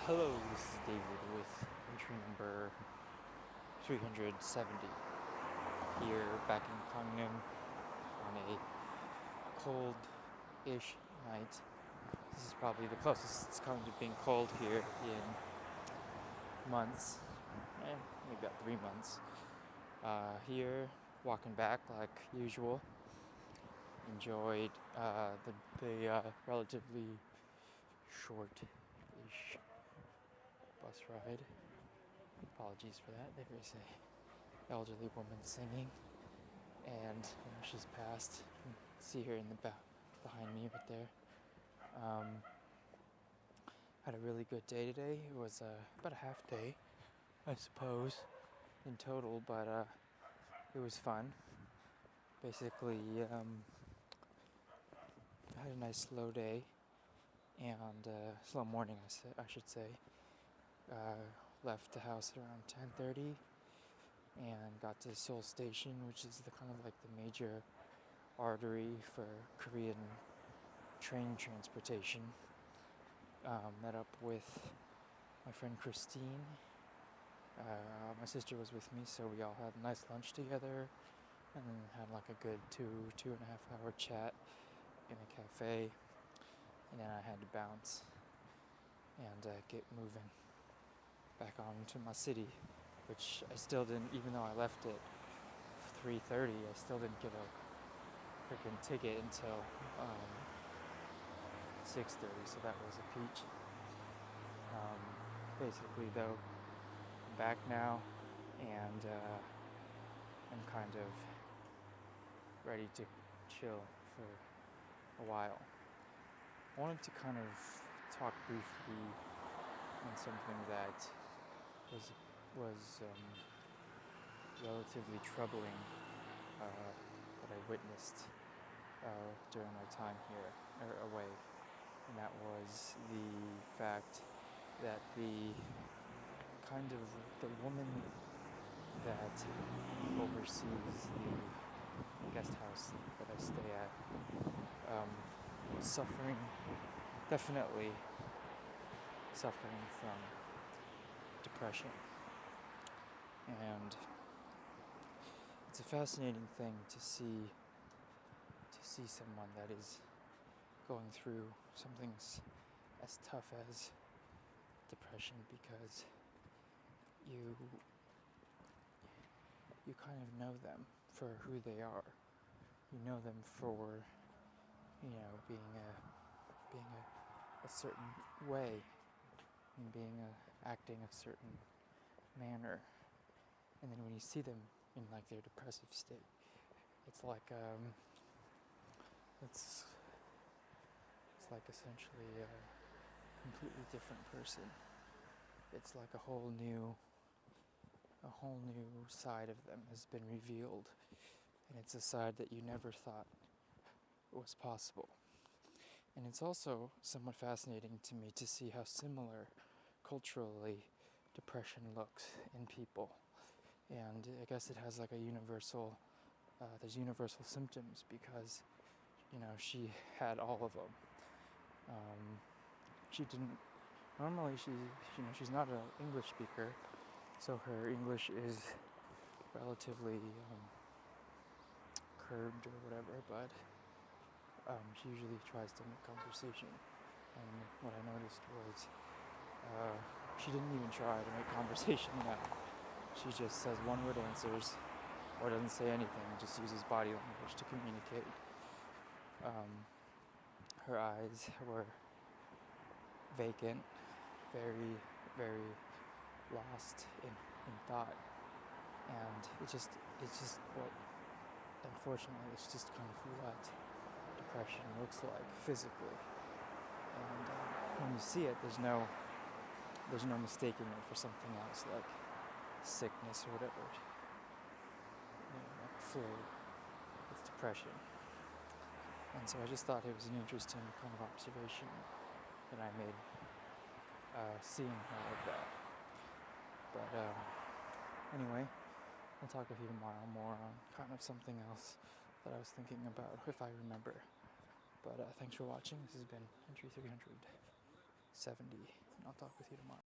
Hello, this is David with entry number 370 here back in Gangnam on a cold-ish night. This is probably the closest it's come to being cold here in months, maybe about 3 months. Here, walking back like usual. Enjoyed the relatively short-ish bus ride. Apologies for that. There is a elderly woman singing, and she's passed. You can see her in the back behind me right there. Had a really good day today. It was about a half day, I suppose, in total, but it was fun. Basically, I had a nice slow day and slow morning, I should say. Left the house around 10:30 and got to Seoul Station, which is the kind of like the major artery for Korean train transportation. Met up with my friend Christine. My sister was with me, so we all had a nice lunch together and then had like a good 2.5 hour chat in a cafe. And then I had to bounce and get moving back on to my city, which I still didn't, even though I left at 3:30, I still didn't get a freaking ticket until 6:30, so that was a peach. Basically, though, I'm back now, and I'm kind of ready to chill for a while. I wanted to kind of talk briefly on something that was relatively troubling that I witnessed during my time here or away, and that was the fact that the woman that oversees the guest house that I stay at was definitely suffering from depression. And it's a fascinating thing to see someone that is going through something as tough as depression, because you kind of know them for who they are. You know them for being a certain way and acting a certain manner, and then when you see them in like their depressive state, it's like it's like essentially a completely different person. It's like a whole new side of them has been revealed, and it's a side that you never thought was possible. And it's also somewhat fascinating to me to see how similar culturally depression looks in people. And I guess it has like a universal, there's universal symptoms, because, she had all of them. She didn't, normally she's not an English speaker, so her English is relatively curbed or whatever, but she usually tries to make conversation. And what I noticed was she didn't even try to make conversation now. She just says one-word answers or doesn't say anything, just uses body language to communicate. Her eyes were vacant, very, very lost in thought. And it's just what, unfortunately, it's just kind of what depression looks like physically. And when you see it, there's no mistaking it for something else, like sickness or whatever. Like flu. It's depression. And so I just thought it was an interesting kind of observation that I made, seeing all of that. But anyway, I'll talk with you tomorrow more on kind of something else that I was thinking about, if I remember. But thanks for watching. This has been Entry 300. 70. And I'll talk with you tomorrow.